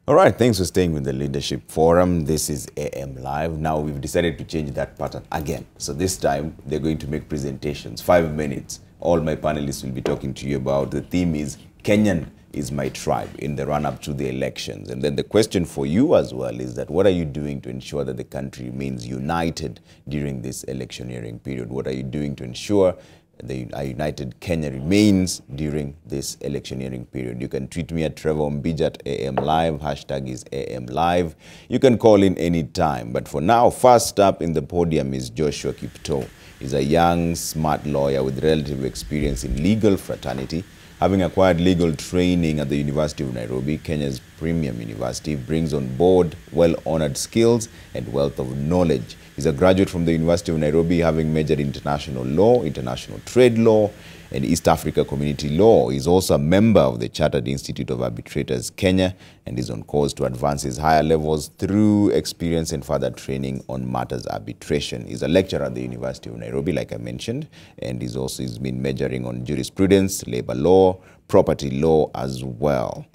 All right, thanks for staying with the Leadership Forum. This is AM Live. Now we've decided to change that pattern again. So this time they're going to make presentations, 5 minutes. All my panelists will be talking to you about. The theme is Kenyan is my tribe in the run-up to the elections. And then the question for you as well is that what are you doing to ensure that the country remains united during this electioneering period? What are you doing to ensure a united Kenya remains during this electioneering period? You can tweet me at Trevor Ombija at AM Live. Hashtag is AM Live. You can call in any time. But for now, first up in the podium is Joshua Kiptoo. He's a young, smart lawyer with relative experience in legal fraternity. Having acquired legal training at the University of Nairobi, Kenya's premium university, brings on board well-honored skills and wealth of knowledge. He's a graduate from the University of Nairobi, having majored in international law, international trade law, and East Africa Community Law. He's also a member of the Chartered Institute of Arbitrators Kenya and is on course to advance his higher levels through experience and further training on matters arbitration. He's a lecturer at the University of Nairobi, like I mentioned, and he's been majoring on jurisprudence, labor law, property law as well.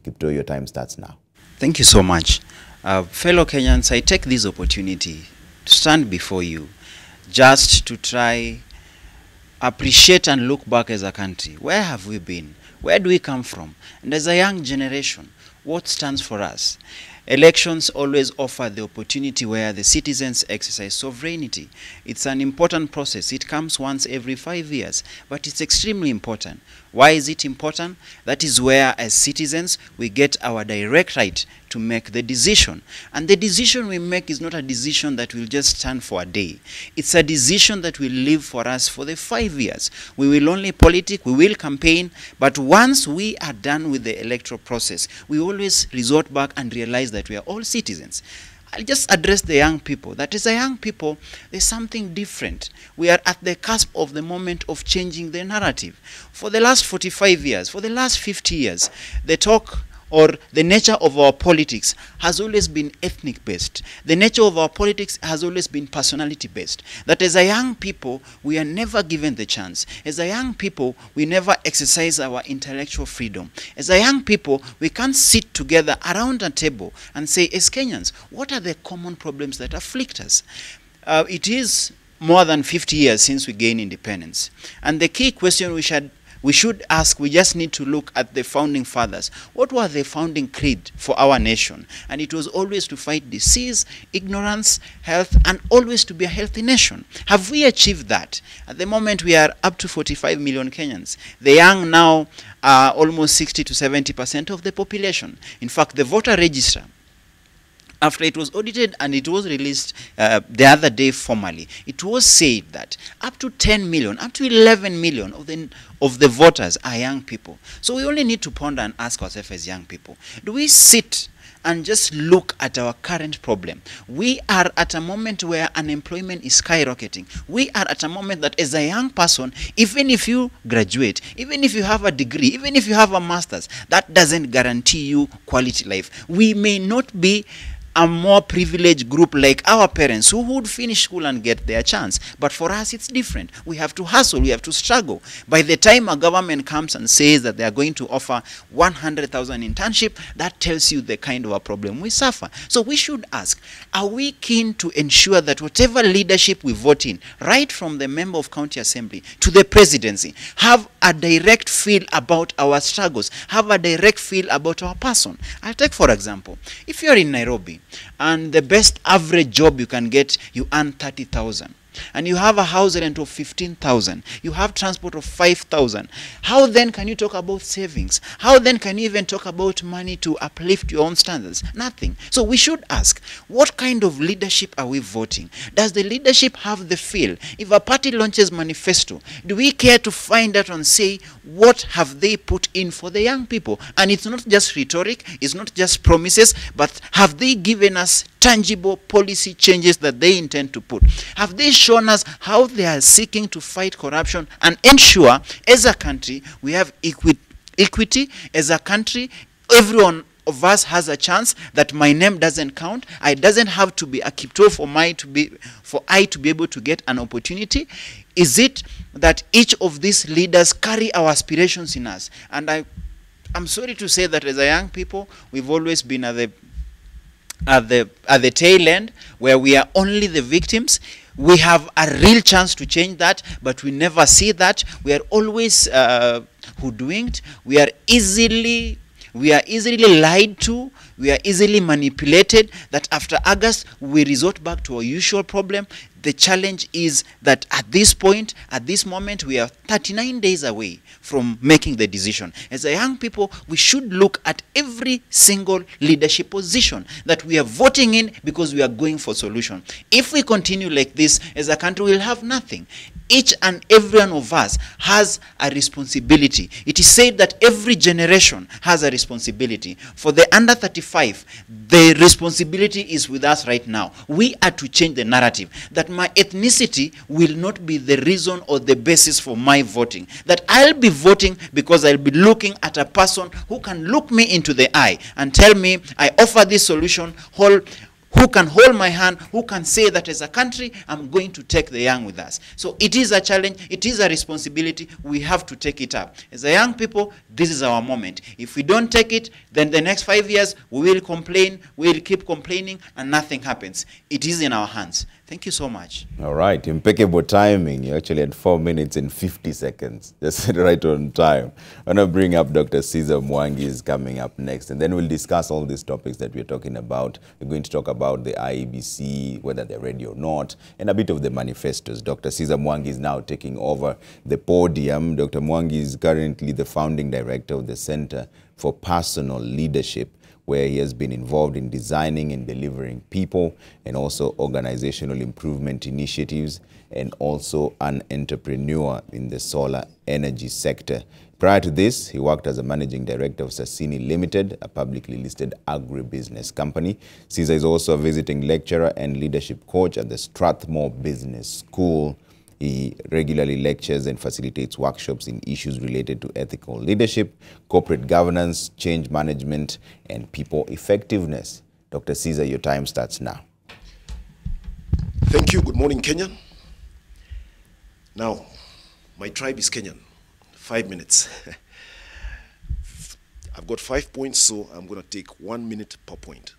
Kiptoo, your time starts now. Thank you so much. Fellow Kenyans, I take this opportunity to stand before you just to try appreciate and look back as a country. Where have we been? Where do we come from? And as a young generation, what stands for us? Elections always offer the opportunity where the citizens exercise sovereignty. It's an important process. It comes once every 5 years, but it's extremely important. Why is it important? That is where, as citizens, we get our direct right to make the decision. And the decision we make is not a decision that will just stand for a day. It's a decision that will live for us for the 5 years. We will only politic, we will campaign, but once we are done with the electoral process, we always resort back and realize that we are all citizens. I'll just address the young people. That is, the young people, there's something different. We are at the cusp of the moment of changing the narrative. For the last 45 years, for the last 50 years, the talk or the nature of our politics has always been ethnic-based. The nature of our politics has always been personality-based. That as a young people, we are never given the chance. As a young people, we never exercise our intellectual freedom. As a young people, we can't sit together around a table and say, as Kenyans, what are the common problems that afflict us? It is more than 50 years since we gained independence. And the key question we should ask, we just need to look at the founding fathers. What was the founding creed for our nation? And it was always to fight disease, ignorance, health, and always to be a healthy nation. Have we achieved that? At the moment, we are up to 45 million Kenyans. The young now are almost 60 to 70% of the population. In fact, the voter register, after it was audited and it was released the other day formally, it was said that up to 10 million, up to 11 million of the voters are young people. So we only need to ponder and ask ourselves as young people, do we sit and just look at our current problem? We are at a moment where unemployment is skyrocketing. We are at a moment that as a young person, even if you graduate, even if you have a degree, even if you have a master's, that doesn't guarantee you quality life. We may not be a more privileged group like our parents who would finish school and get their chance. But for us, it's different. We have to hustle. We have to struggle. By the time a government comes and says that they are going to offer 100,000 internship, that tells you the kind of a problem we suffer. So we should ask, are we keen to ensure that whatever leadership we vote in, right from the member of county assembly to the presidency, have a direct feel about our struggles, have a direct feel about our person? I'll take, for example, if you're in Nairobi, and the best average job you can get, you earn 30,000. And you have a house rent of 15,000. You have transport of 5,000. How then can you talk about savings? How then can you even talk about money to uplift your own standards? Nothing. So we should ask, what kind of leadership are we voting? Does the leadership have the feel? If a party launches manifesto, do we care to find out and say, what have they put in for the young people? And it's not just rhetoric, it's not just promises, but have they given us tangible policy changes that they intend to put? Have they shown us how they are seeking to fight corruption and ensure, as a country, we have equity? As a country, everyone of us has a chance that my name doesn't count. I doesn't have to be a Kiptoo for I to be able to get an opportunity. Is it that each of these leaders carry our aspirations in us? And I'm sorry to say that as a young people, we've always been at the tail end, where we are only the victims. We have a real chance to change that, but we never see that. We are always hoodwinked. We are easily lied to. We are easily manipulated. That after August, we resort back to our usual problem. The challenge is that at this point, at this moment, we are 39 days away from making the decision. As a young people, we should look at every single leadership position that we are voting in, because we are going for solution. If we continue like this, as a country, we'll have nothing. Each and every one of us has a responsibility. It is said that every generation has a responsibility. For the under 35, the responsibility is with us right now. We are to change the narrative that my ethnicity will not be the reason or the basis for my voting. That I'll be voting because I'll be looking at a person who can look me into the eye and tell me, I offer this solution, who can hold my hand, who can say that as a country, I'm going to take the young with us. So it is a challenge, it is a responsibility, we have to take it up. As a young people, this is our moment. If we don't take it, then the next 5 years, we will complain, we will keep complaining, and nothing happens. It is in our hands. Thank you so much. All right, impeccable timing. You actually had 4 minutes and 50 seconds. Just right on time. I'm going to bring up Dr. Caesar Mwangi is coming up next, and then we'll discuss all these topics that we're talking about. We're going to talk about the IEBC, whether they're ready or not, and a bit of the manifestos. Dr. Caesar Mwangi is now taking over the podium. Dr. Mwangi is currently the founding director of the Center for Personal Leadership, where he has been involved in designing and delivering people and also organizational improvement initiatives, and also an entrepreneur in the solar energy sector. Prior to this, he worked as a managing director of Sasini Limited, a publicly listed agribusiness company. Caesar is also a visiting lecturer and leadership coach at the Strathmore Business School. He regularly lectures and facilitates workshops in issues related to ethical leadership, corporate governance, change management, and people effectiveness. Dr. Caesar, your time starts now. Thank you. Good morning, Kenyan. Now, my tribe is Kenyan. 5 minutes. I've got 5 points, so I'm going to take 1 minute per point.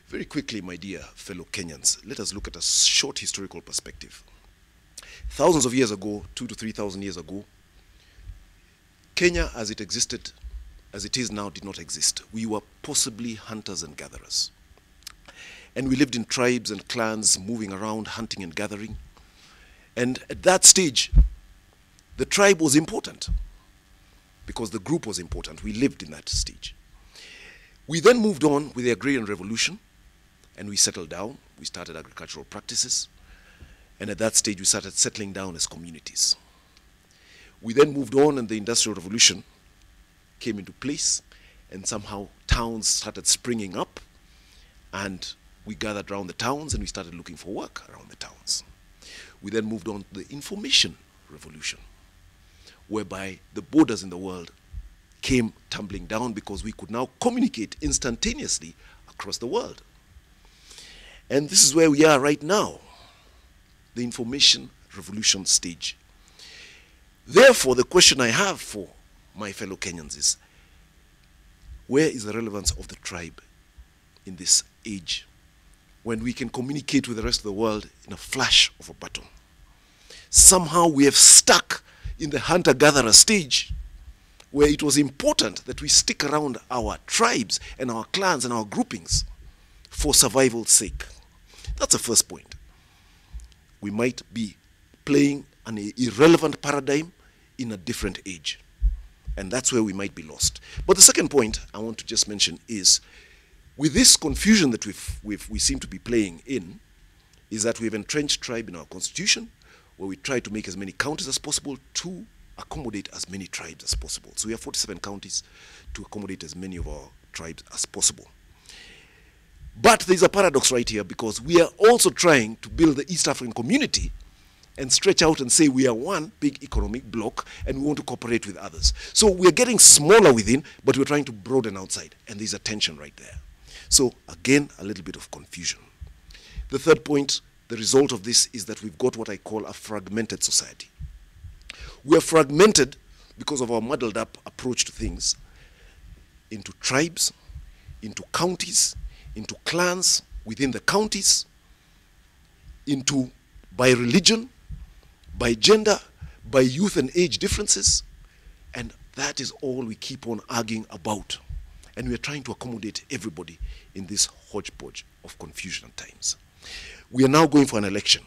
Very quickly, my dear fellow Kenyans, let us look at a short historical perspective. Thousands of years ago, 2,000 to 3,000 years ago, Kenya as it existed, as it is now, did not exist. We were possibly hunters and gatherers. And we lived in tribes and clans, moving around, hunting and gathering. And at that stage, the tribe was important because the group was important. We lived in that stage. We then moved on with the agrarian revolution, and we settled down. We started agricultural practices. And at that stage, we started settling down as communities. We then moved on, and the Industrial Revolution came into place, and somehow towns started springing up, and we gathered around the towns, and we started looking for work around the towns. We then moved on to the Information Revolution, whereby the borders in the world came tumbling down because we could now communicate instantaneously across the world. And this is where we are right now, the information revolution stage. Therefore, the question I have for my fellow Kenyans is, where is the relevance of the tribe in this age when we can communicate with the rest of the world in a flash of a button? Somehow we have stuck in the hunter-gatherer stage, where it was important that we stick around our tribes and our clans and our groupings for survival's sake. That's the first point. We might be playing an irrelevant paradigm in a different age. And that's where we might be lost. But the second point I want to just mention is, with this confusion that we seem to be playing in, is that we've entrenched tribe in our constitution, where we try to make as many counties as possible to accommodate as many tribes as possible. So we have 47 counties to accommodate as many of our tribes as possible. But there's a paradox right here, because we are also trying to build the East African community and stretch out and say we are one big economic bloc and we want to cooperate with others. So we're getting smaller within, but we're trying to broaden outside, and there's a tension right there. So again, a little bit of confusion. The third point, the result of this, is that we've got what I call a fragmented society. We are fragmented because of our muddled up approach to things. into tribes, into counties, into clans within the counties, into by religion, by gender, by youth and age differences, and that is all we keep on arguing about. And we are trying to accommodate everybody in this hodgepodge of confusion at times. We are now going for an election.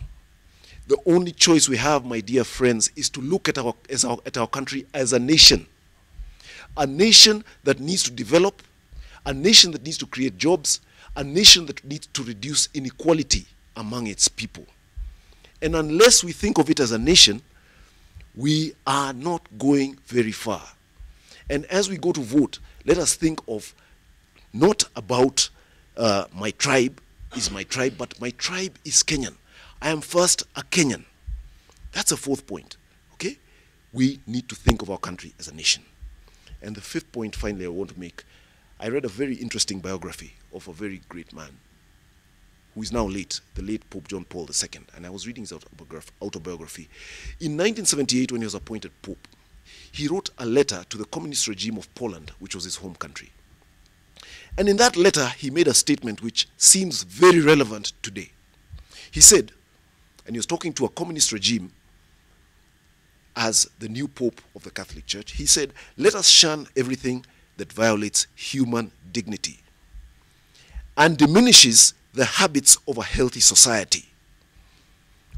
The only choice we have, my dear friends, is to look at our country as a nation that needs to develop, a nation that needs to create jobs, a nation that needs to reduce inequality among its people. And unless we think of it as a nation, we are not going very far. And as we go to vote, let us think of not about my tribe is my tribe, but my tribe is Kenyan. I am first a Kenyan. That's a fourth point, okay? We need to think of our country as a nation. And the fifth point, finally, I want to make, I read a very interesting biography of a very great man who is now late, the late Pope John Paul II, and I was reading his autobiography. In 1978, when he was appointed Pope, he wrote a letter to the communist regime of Poland, which was his home country. And in that letter, he made a statement which seems very relevant today. He said, and he was talking to a communist regime as the new Pope of the Catholic Church, he said, let us shun everything that violates human dignity and diminishes the habits of a healthy society,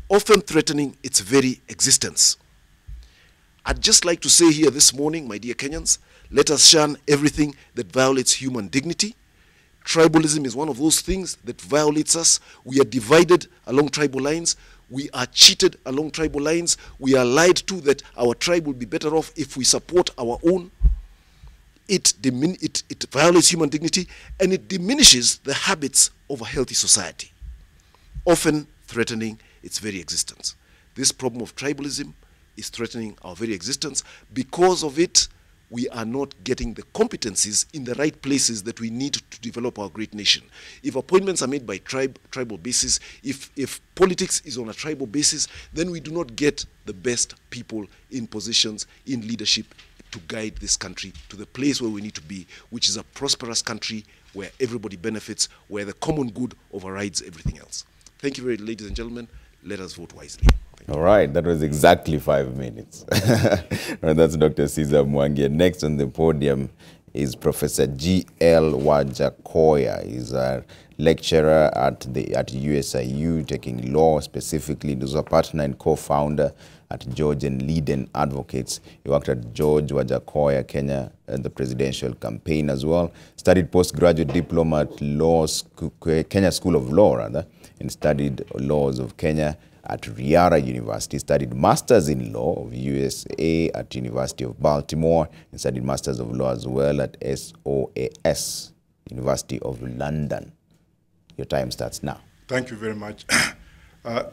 often threatening its very existence. I'd just like to say here this morning, my dear Kenyans, let us shun everything that violates human dignity. Tribalism is one of those things that violates us. We are divided along tribal lines. We are cheated along tribal lines. We are lied to that our tribe will be better off if we support our own. It violates human dignity, and it diminishes the habits of a healthy society, often threatening its very existence. This problem of tribalism is threatening our very existence. Because of it, we are not getting the competencies in the right places that we need to develop our great nation. If appointments are made by tribal basis, if politics is on a tribal basis, then we do not get the best people in positions, in leadership, to guide this country to the place where we need to be, which is a prosperous country where everybody benefits, where the common good overrides everything else. Thank you very much, ladies and gentlemen. Let us vote wisely. All right, that was exactly 5 minutes. And that's Dr. Cesar Mwangi. Next on the podium is Professor G.L. Wajackoyah. He's a lecturer at USIU, taking law specifically. He's a partner and co-founder at George and Leiden Advocates. He worked at George Wajackoyah, Kenya, and the presidential campaign as well. Studied postgraduate diploma at Kenya School of Law, and studied laws of Kenya at Riara University, studied Masters in Law of USA at University of Baltimore, and studied Masters of Law as well at SOAS, University of London. Your time starts now. Thank you very much.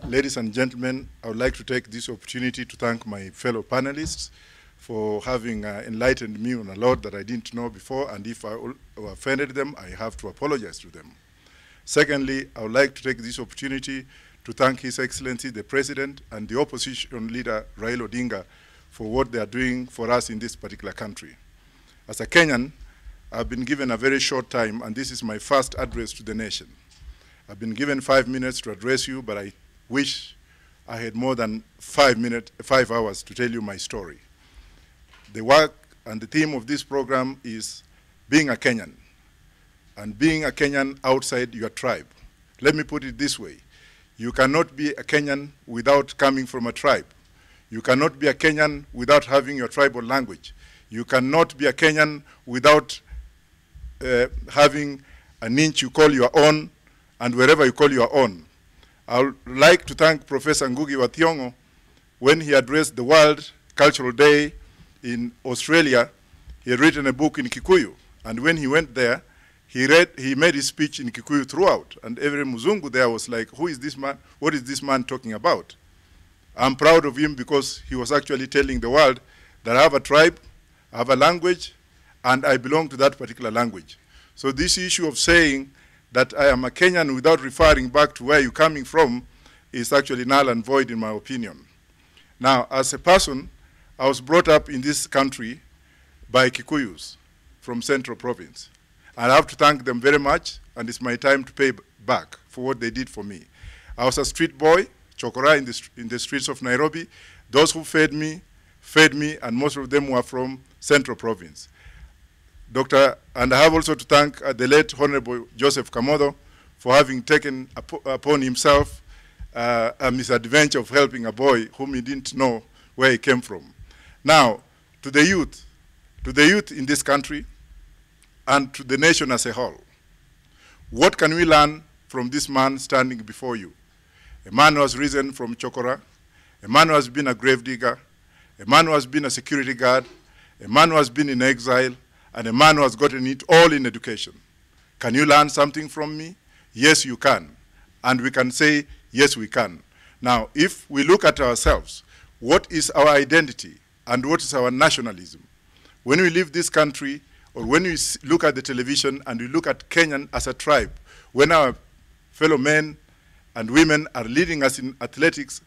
Ladies and gentlemen, I would like to take this opportunity to thank my fellow panelists for having enlightened me on a lot that I didn't know before, and if I offended them, I have to apologize to them. Secondly, I would like to take this opportunity to thank His Excellency, the President, and the opposition leader, Raila Odinga, for what they are doing for us in this particular country. As a Kenyan, I've been given a very short time, and this is my first address to the nation. I've been given 5 minutes to address you, but I wish I had more than 5 hours to tell you my story. The work and the theme of this program is being a Kenyan, and being a Kenyan outside your tribe. Let me put it this way. You cannot be a Kenyan without coming from a tribe. You cannot be a Kenyan without having your tribal language. You cannot be a Kenyan without having an inch you call your own, and wherever you call your own. I would like to thank Professor Ngugi wa Thiong'o when he addressed the World Cultural Day in Australia. He had written a book in Kikuyu, and when he went there, he made his speech in Kikuyu throughout, and every Muzungu there was like, who is this man? What is this man talking about? I'm proud of him because he was actually telling the world that I have a tribe, I have a language, and I belong to that particular language. So this issue of saying that I am a Kenyan without referring back to where you're coming from is actually null and void in my opinion. Now, as a person, I was brought up in this country by Kikuyus. from Central Province. And I have to thank them very much, and it's my time to pay back for what they did for me. I was a street boy, chokora in the streets of Nairobi. Those who fed me, and most of them were from Central Province. And I have also to thank the late Honorable Joseph Kamodo for having taken upon himself a misadventure of helping a boy whom he didn't know where he came from. Now, to the youth in this country and to the nation as a whole, what can we learn from this man standing before you? A man who has risen from Chokora, a man who has been a grave digger, a man who has been a security guard, a man who has been in exile, and a man who has gotten it all in education. Can you learn something from me? Yes, you can. And we can say, yes, we can. Now, if we look at ourselves, what is our identity and what is our nationalism? When we leave this country, or when we look at the television and we look at Kenyan as a tribe, when our fellow men and women are leading us in athletics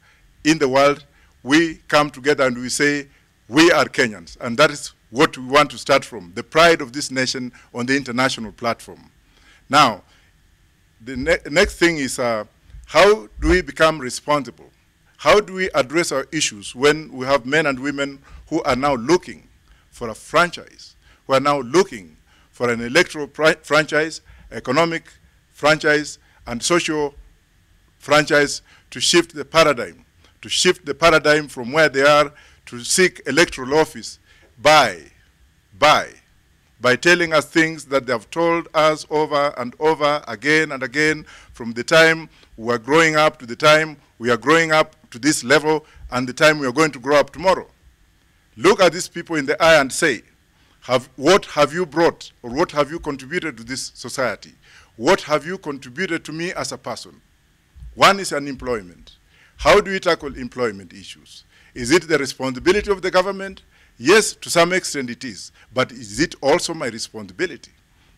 in the world, we come together and we say, we are Kenyans. And that is what we want to start from, the pride of this nation on the international platform. Now, the next thing is how do we become responsible? How do we address our issues when we have men and women who are now looking for a franchise, who are now looking for an electoral franchise, economic franchise, and social franchise to shift the paradigm from where they are to seek electoral office by telling us things that they have told us over and over again and again from the time we were growing up to the time we are growing up to this level and the time we are going to grow up tomorrow. Look at these people in the eye and say, what have you brought or what have you contributed to this society? What have you contributed to me as a person? One is unemployment. How do we tackle employment issues? Is it the responsibility of the government? Yes, to some extent it is. But is it also my responsibility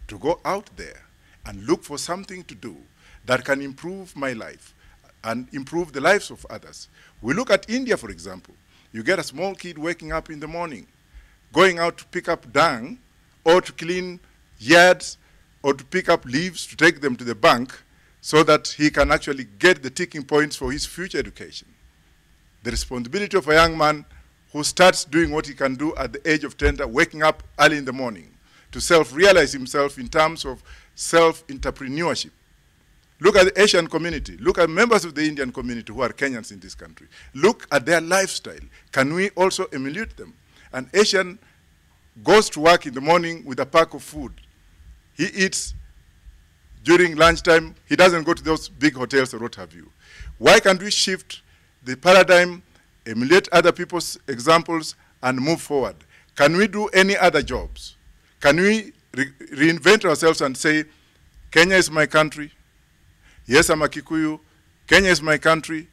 to go out there and look for something to do that can improve my life and improve the lives of others? We look at India, for example. You get a small kid waking up in the morning, going out to pick up dung or to clean yards or to pick up leaves to take them to the bank so that he can actually get the ticking points for his future education. The responsibility of a young man who starts doing what he can do at the age of 10, waking up early in the morning to self-realize himself in terms of self-entrepreneurship. Look at the Asian community. Look at members of the Indian community who are Kenyans in this country. Look at their lifestyle. Can we also emulate them? An Asian goes to work in the morning with a pack of food. He eats during lunchtime. He doesn't go to those big hotels or what have you. Why can't we shift the paradigm, emulate other people's examples, and move forward? Can we do any other jobs? Can we reinvent ourselves and say, Kenya is my country. Yes, I'm a Kikuyu. Kenya is my country.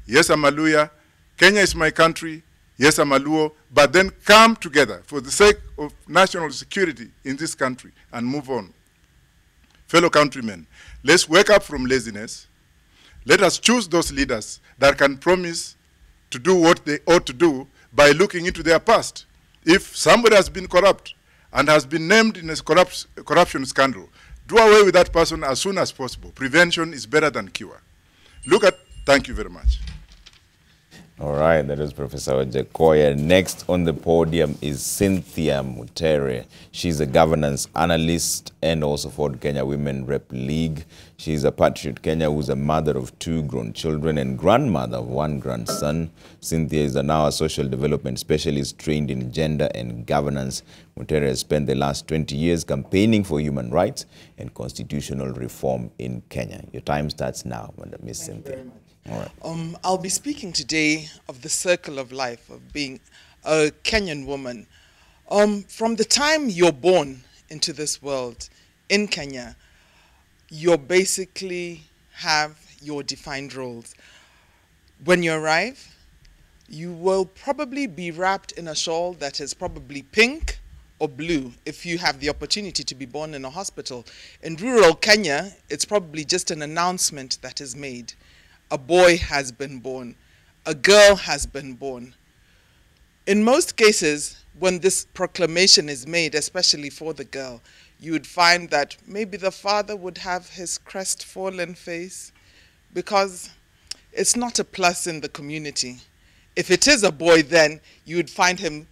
Yes, I'm a Luya. Kenya is my country. Yes, I'm a Luo. But then come together for the sake of national security in this country and move on. Fellow countrymen, let's wake up from laziness. Let us choose those leaders that can promise to do what they ought to do by looking into their past. If somebody has been corrupt and has been named in a corruption scandal, do away with that person as soon as possible. Prevention is better than cure. Thank you very much. All right, that is Professor Wajackoyah. Next on the podium is Cynthia Mutere. She's a governance analyst and also for Kenya Women Rep League. She's a patriot Kenya who's a mother of 2 grown children and grandmother of 1 grandson. Cynthia is now a social development specialist trained in gender and governance. Mutere has spent the last 20 years campaigning for human rights and constitutional reform in Kenya. Your time starts now, Ms. Cynthia. All right. I'll be speaking today of the circle of life of being a Kenyan woman. From the time you're born into this world in Kenya, you basically have your defined roles. When you arrive, you will probably be wrapped in a shawl that is probably pink or blue if you have the opportunity to be born in a hospital. In rural Kenya, it's probably just an announcement that is made. A boy has been born. A girl has been born. In most cases, when this proclamation is made, especially for the girl, you would find that maybe the father would have his crestfallen face, because it's not a plus in the community. If it is a boy, then you would find him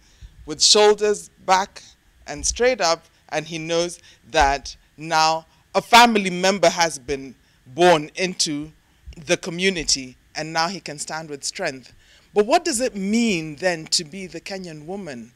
with shoulders back and straight up, and he knows that now a family member has been born into the community, and now he can stand with strength. But what does it mean then to be the Kenyan woman?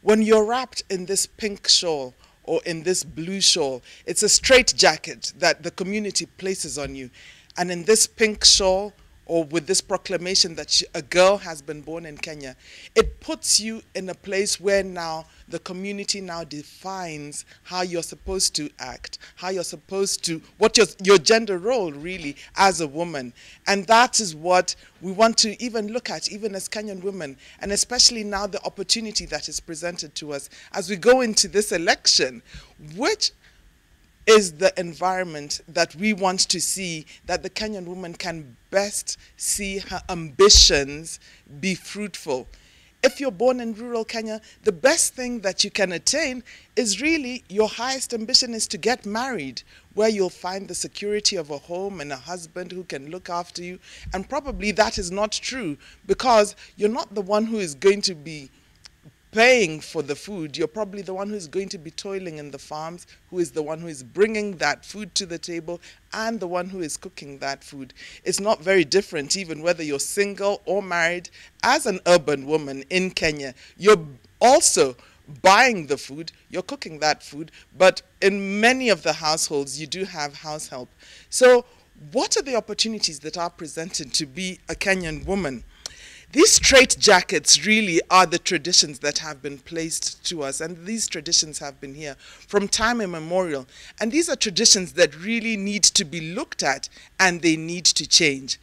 When you're wrapped in this pink shawl or in this blue shawl, it's a straitjacket that the community places on you. And in this pink shawl, or with this proclamation that a girl has been born in Kenya, it puts you in a place where now the community now defines how you're supposed to act, how you're supposed to, what your gender role really as a woman. And that is what we want to even look at, even as Kenyan women, and especially now the opportunity that is presented to us as we go into this election, which is the environment that we want to see, that the Kenyan woman can best see her ambitions be fruitful. If you're born in rural Kenya, the best thing that you can attain is really, your highest ambition is to get married, where you'll find the security of a home and a husband who can look after you. And probably that is not true, because you're not the one who is going to be paying for the food. You're probably the one who's going to be toiling in the farms, who is the one who is bringing that food to the table, and the one who is cooking that food. It's not very different, even whether you're single or married. As an urban woman in Kenya, you're also buying the food, you're cooking that food, but in many of the households, you do have house help. So what are the opportunities that are presented to be a Kenyan woman? These straitjackets really are the traditions that have been placed to us, and these traditions have been here from time immemorial. And these are traditions that really need to be looked at, and they need to change.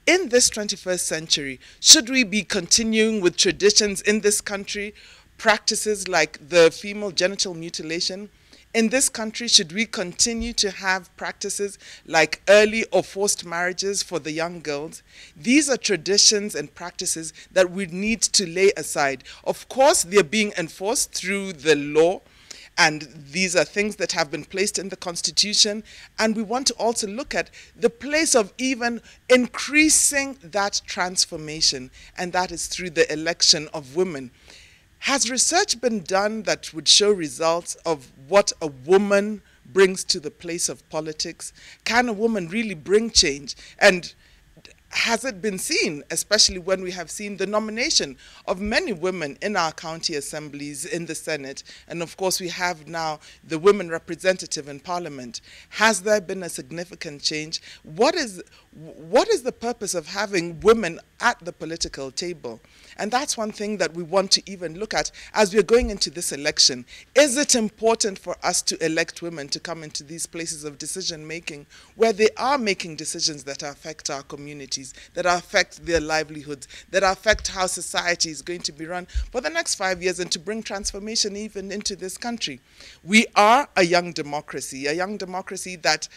In this 21st century, should we be continuing with traditions in this country, practices like the female genital mutilation? In this country, should we continue to have practices like early or forced marriages for the young girls? These are traditions and practices that we need to lay aside. Of course, they're being enforced through the law, and these are things that have been placed in the Constitution. And we want to also look at the place of even increasing that transformation, and that is through the election of women. Has research been done that would show results of what a woman brings to the place of politics? Can a woman really bring change? And has it been seen, especially when we have seen the nomination of many women in our county assemblies, in the Senate, and of course we have now the women representative in Parliament? Has there been a significant change? What is the purpose of having women at the political table? And that's one thing that we want to even look at as we're going into this election. Is it important for us to elect women to come into these places of decision making, where they are making decisions that affect our communities, that affect their livelihoods, that affect how society is going to be run for the next 5 years, and to bring transformation even into this country? We are a young democracy that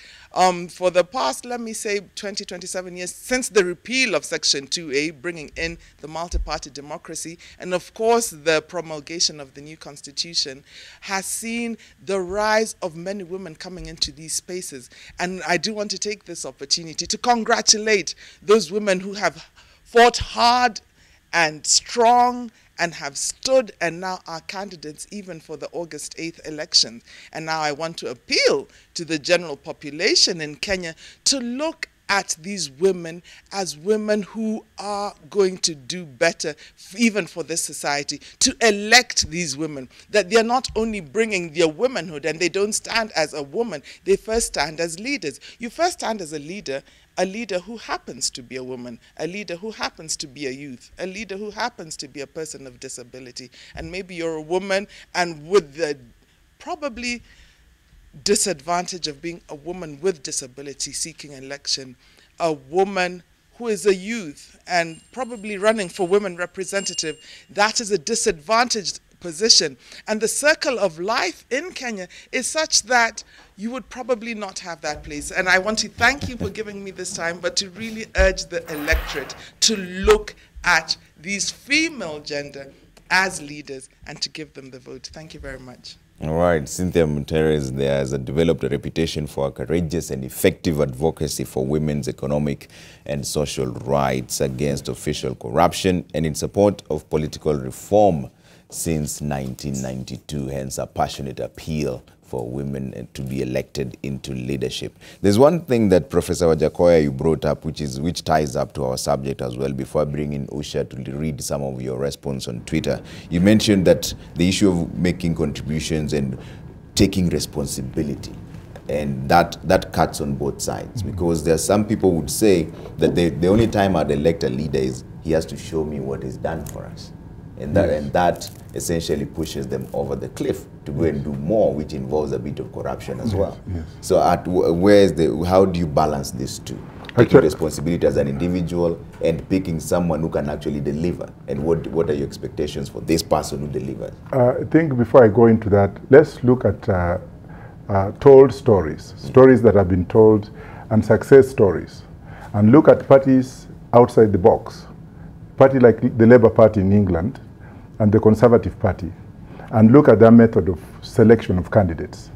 for the past, let me say, 20, 27 years, since the repeal of Section 2A, bringing in the multi-party democracy, and of course the promulgation of the new constitution, has seen the rise of many women coming into these spaces. And I do want to take this opportunity to congratulate those women who have fought hard and strong and have stood and now are candidates even for the August 8th election. And now I want to appeal to the general population in Kenya to look at these women as women who are going to do better even for this society, to elect these women, that they're not only bringing their womanhood and they don't stand as a woman, they first stand as leaders. You first stand as a leader who happens to be a woman, a leader who happens to be a youth, a leader who happens to be a person of disability. And maybe you're a woman, and with the probably disadvantage of being a woman with disability seeking election, a woman who is a youth and probably running for women representative, that is a disadvantaged position. And the circle of life in Kenya is such that you would probably not have that place. And I want to thank you for giving me this time, but to really urge the electorate to look at these female gender as leaders and to give them the vote. Thank you very much. All right, Cynthia Mutere is there, has developed a reputation for a courageous and effective advocacy for women's economic and social rights, against official corruption, and in support of political reform since 1992, hence a passionate appeal for women to be elected into leadership. There's one thing that Professor Wajackoyah you brought up, which ties up to our subject as well, before I bring in Usha to read some of your response on Twitter. You mentioned that the issue of making contributions and taking responsibility, and that cuts on both sides, because there are some people would say that the only time I'd elect a leader is he has to show me what he's done for us. And that essentially pushes them over the cliff to go and do more, which involves a bit of corruption as well. Yes. So how do you balance these two? Taking responsibility as an individual and picking someone who can actually deliver. And what are your expectations for this person who delivers? I think before I go into that, let's look at told stories, stories that have been told, and success stories. And look at parties outside the box. Party like the Labour Party in England and the Conservative Party, and look at their method of selection of candidates.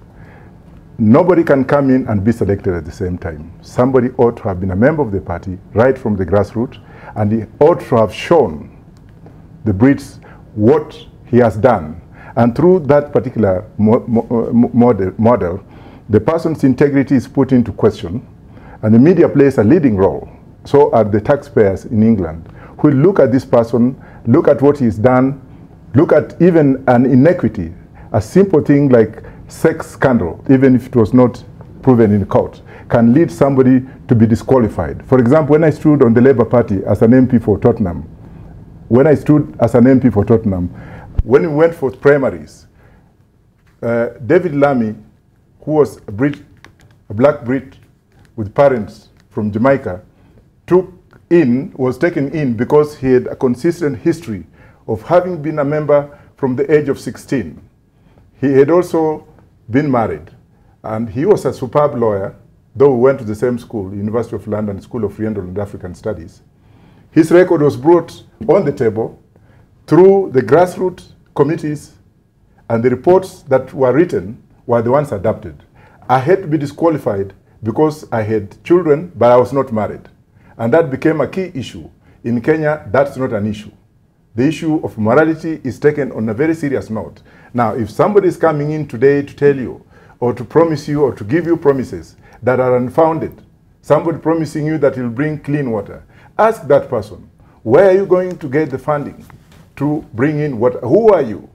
Nobody can come in and be selected at the same time. Somebody ought to have been a member of the party right from the grassroots, and he ought to have shown the Brits what he has done. And through that particular model, the person's integrity is put into question, and the media plays a leading role. So are the taxpayers in England, who look at this person, look at what he's done, look at even an inequity, a simple thing like sex scandal, even if it was not proven in court, can lead somebody to be disqualified. For example, when I stood on the Labour Party as an MP for Tottenham, when we went for primaries, David Lammy, who was a black Brit with parents from Jamaica, was taken in because he had a consistent history of having been a member from the age of 16. He had also been married, and he was a superb lawyer, though we went to the same school, University of London School of Oriental and African Studies. His record was brought on the table through the grassroots committees, and the reports that were written were the ones adopted. I had to be disqualified because I had children, but I was not married. And that became a key issue. In Kenya, that's not an issue. The issue of morality is taken on a very serious note. Now, if somebody is coming in today to tell you, or to promise you, or to give you promises that are unfounded, somebody promising you that he'll bring clean water, ask that person, where are you going to get the funding to bring in water? Who are you?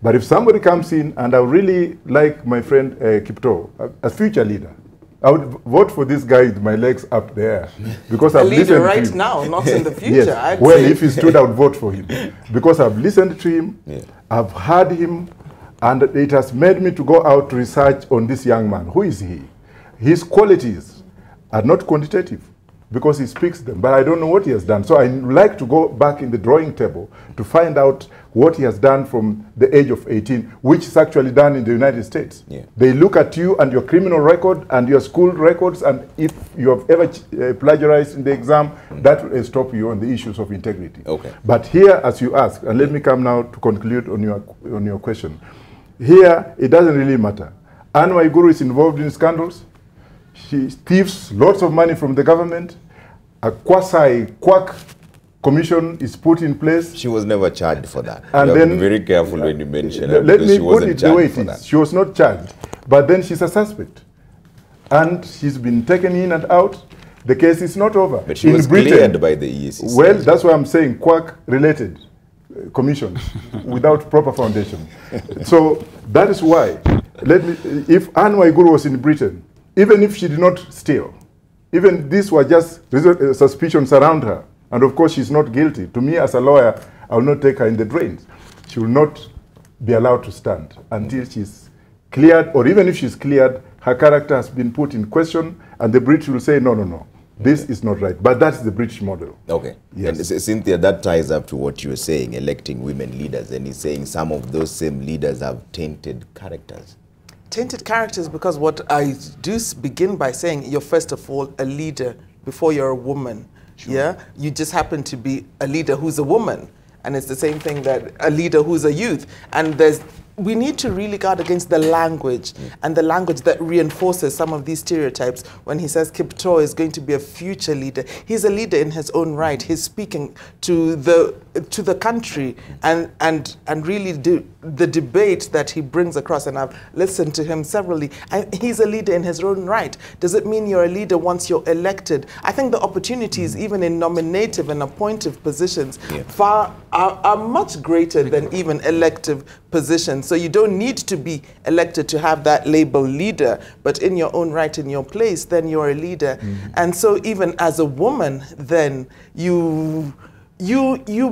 But if somebody comes in, and I really like my friend Kiptoo, a future leader, I would vote for this guy with my legs up there, because I've listened to him. Right now, not in the future. Yes. Well, if he stood, I would vote for him, because I've listened to him, I've heard him, and it has made me to go out to research on this young man. Who is he? His qualities are not quantitative, because he speaks them, but I don't know what he has done. So I like to go back in the drawing table to find out what he has done from the age of 18, which is actually done in the United States. They look at you and your criminal record and your school records, and if you have ever plagiarized in the exam, that will stop you on the issues of integrity. But here, as you ask, and let me come now to conclude on your question. Here, it doesn't really matter. Anne Waiguru is involved in scandals. She thieves lots of money from the government. A quasi-quack commission is put in place. She was never charged for that. And you then, be very careful when you mention her, let because me she put wasn't it the way charged it for is. that. She was not charged, but then she's a suspect. And she's been taken in and out. The case is not over. But she was cleared by the EACC. Well, that's why I'm saying quack-related commissions without proper foundation. So that is why, if Anne Waiguru was in Britain, even if she did not steal, even these were just suspicions around her, and of course she's not guilty. To me, as a lawyer, I will not take her in the drains. She will not be allowed to stand until she's cleared, or even if she's cleared, her character has been put in question, and the British will say, no, no, no, this is not right. But that's the British model. Okay. Yes. And Cynthia, that ties up to what you were saying, electing women leaders, and he's saying some of those same leaders have tainted characters. Tainted characters, because what I do begin by saying, you're first of all a leader before you're a woman. Yeah, you just happen to be a leader who's a woman, And it's the same thing that a leader who's a youth. And we need to really guard against the language and the language that reinforces some of these stereotypes. When he says Kiptoo is going to be a future leader, he's a leader in his own right. He's speaking to the country and really the debate that he brings across. And I've listened to him severally. He's a leader in his own right. Does it mean you're a leader once you're elected? I think the opportunities, even in nominative and appointive positions, are much greater than even elective positions. So you don't need to be elected to have that label leader, but in your own right, in your place, then you're a leader. And so even as a woman, then you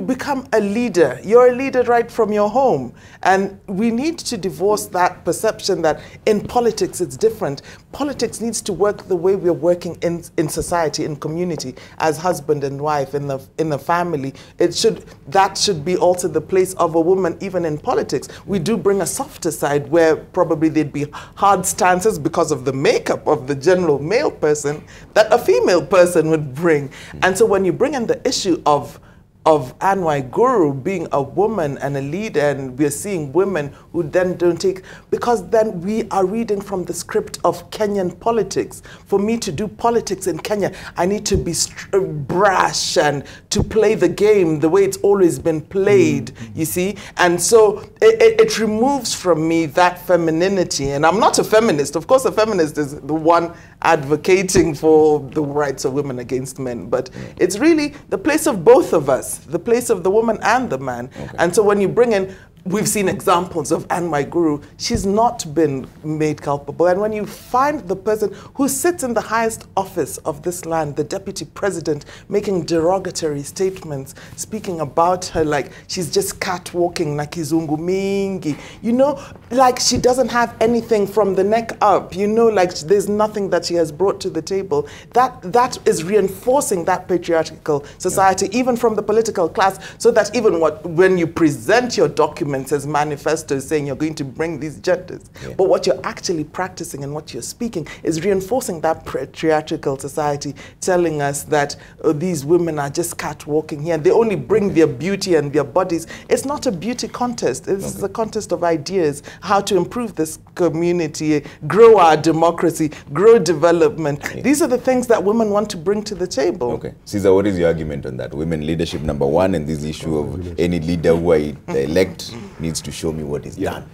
become a leader. You're a leader right from your home. And we need to divorce that perception that in politics it's different. Politics needs to work the way we're working in society, in community, as husband and wife, in the family. That should be also the place of a woman, even in politics. We do bring a softer side where probably there'd be hard stances because of the makeup of the general male person that a female person would bring. And so when you bring in the issue of Anwai Guru being a woman and a leader, and we're seeing women who then don't take, because then we are reading from the script of Kenyan politics. For me to do politics in Kenya, I need to be brash and to play the game the way it's always been played, you see? And so it removes from me that femininity. And I'm not a feminist. Of course, a feminist is the one advocating for the rights of women against men. But it's really the place of both of us, the place of the woman and the man. And so when you bring in, we've seen examples of Anwai Guru, she's not been made culpable. And when you find the person who sits in the highest office of this land, the deputy president, making derogatory statements, speaking about her like she's just catwalking na kizungu mingi, you know, like she doesn't have anything from the neck up, you know, like there's nothing that she has brought to the table. That is reinforcing that patriarchal society, even from the political class, so that even when you present your documents as manifestos saying you're going to bring these genders, but what you're actually practicing and what you're speaking is reinforcing that patriarchal society, telling us that these women are just catwalking here. They only bring their beauty and their bodies. It's not a beauty contest. It's a contest of ideas, how to improve this community, grow our democracy, grow development. These are the things that women want to bring to the table. Okay. Caesar, what is your argument on that? Women leadership number one, and this issue of any leader who I elect needs to show me what is done.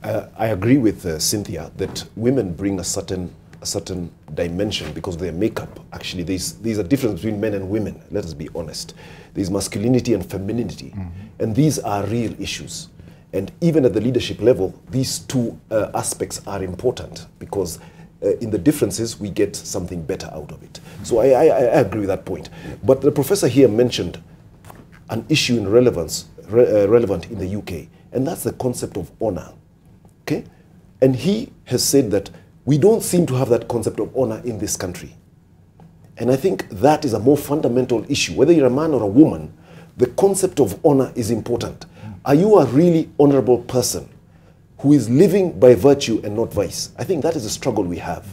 I agree with Cynthia that women bring a certain dimension because of their makeup. Actually, there's a difference between men and women. Let us be honest. There's masculinity and femininity, and these are real issues. And even at the leadership level, these two aspects are important because in the differences, we get something better out of it. So I agree with that point. But the professor here mentioned an issue in relevant in the UK, and that's the concept of honor. Okay? And he has said that we don't seem to have that concept of honor in this country. And I think that is a more fundamental issue. Whether you're a man or a woman, the concept of honor is important. Are you a really honorable person who is living by virtue and not vice? I think that is a struggle we have.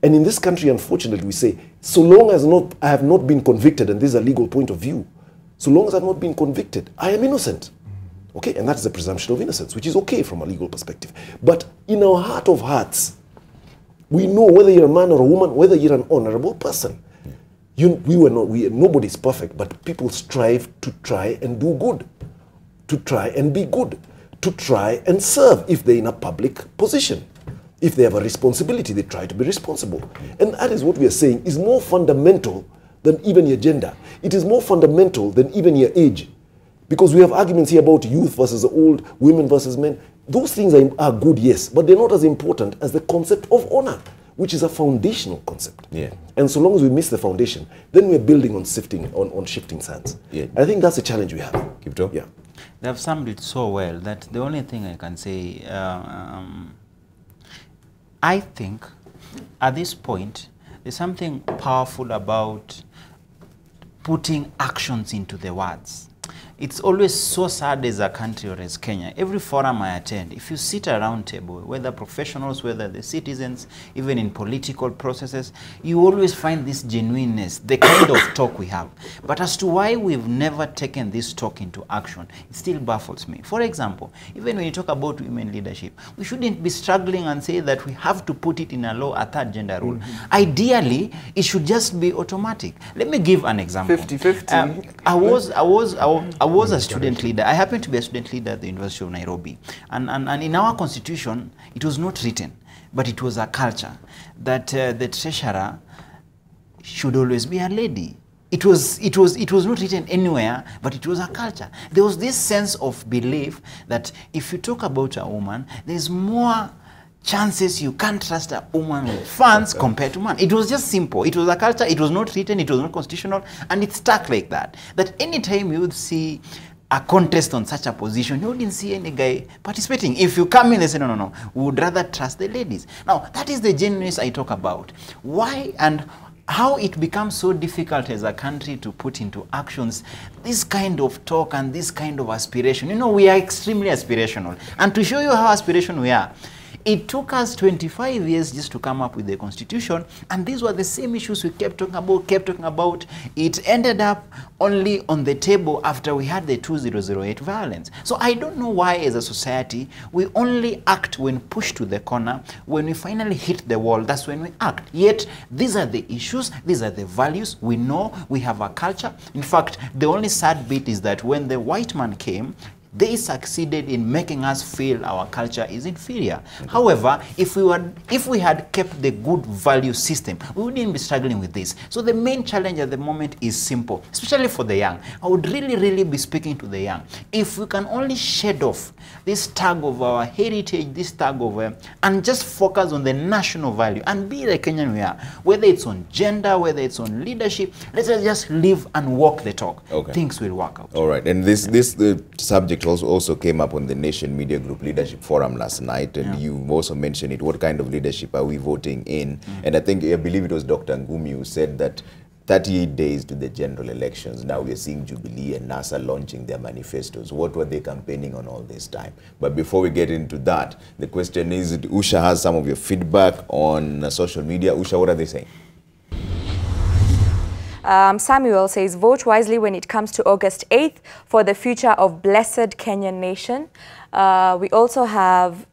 And in this country, unfortunately, we say, so long as I have not been convicted, and this is a legal point of view, so long as I've not been convicted, I am innocent. Okay, and that's the presumption of innocence, which is okay from a legal perspective. But in our heart of hearts, we know whether you're a man or a woman, whether you're an honorable person. Nobody's perfect, but people strive to try and do good, to try and be good, to try and serve if they're in a public position. If they have a responsibility, they try to be responsible. And that is what we are saying is more fundamental than even your gender. It is more fundamental than even your age. Because we have arguments here about youth versus old, women versus men. Those things are good, yes, but they're not as important as the concept of honor, which is a foundational concept. And so long as we miss the foundation, then we're building on shifting sands. I think that's the challenge we have. Kiptoo? They have summed it so well that the only thing I can say, I think at this point, there's something powerful about putting actions into the words. it's always so sad as a country or as Kenya. Every forum I attend, if you sit around table, whether professionals, whether the citizens, even in political processes, you always find this genuineness, the kind of talk we have. But as to why we've never taken this talk into action, it still baffles me. For example, even when you talk about women leadership, we shouldn't be struggling and say that we have to put it in a law, a third gender rule. Ideally, it should just be automatic. Let me give an example. 50-50. I was a student leader. I happened to be a student leader at the University of Nairobi. And in our constitution, it was not written, but it was a culture that the treasurer should always be a lady. It was not written anywhere, but it was a culture. There was this sense of belief that if you talk about a woman, there's more chances you can't trust a woman with funds compared to man. It was just simple. It was a culture. It was not written. It was not constitutional. And it stuck like that. That anytime you would see a contest on such a position, you wouldn't see any guy participating. If you come in and say, no, no, no, we would rather trust the ladies. Now, that is the genuineness I talk about. Why and how it becomes so difficult as a country to put into actions this kind of talk and this kind of aspiration. You know, we are extremely aspirational. And to show you how aspirational we are, it took us 25 years just to come up with the constitution, and these were the same issues we kept talking about. It ended up only on the table after we had the 2008 violence. So I don't know why as a society we only act when pushed to the corner. When we finally hit the wall, that's when we act. Yet these are the issues, these are the values. We know we have a culture. In fact, the only sad bit is that when the white man came, they succeeded in making us feel our culture is inferior. However, if we had kept the good value system, we wouldn't be struggling with this. So the main challenge at the moment is simple, especially for the young. I would really be speaking to the young. If we can only shed off this tag of our heritage, this tag of, and just focus on the national value and be the Kenyan we are, whether it's on gender, whether it's on leadership, let's just live and walk the talk. Okay. Things will work out. All right, and the subject also came up on the Nation Media Group Leadership Forum last night, and you also mentioned it. What kind of leadership are we voting in? And I believe it was Dr. Ngumi who said that 38 days to the general elections. Now we are seeing Jubilee and NASA launching their manifestos. What were they campaigning on all this time? But before we get into that, the question is, Usha has some of your feedback on social media. Usha, what are they saying? Samuel says, vote wisely when it comes to August 8th for the future of blessed Kenyan nation. We also have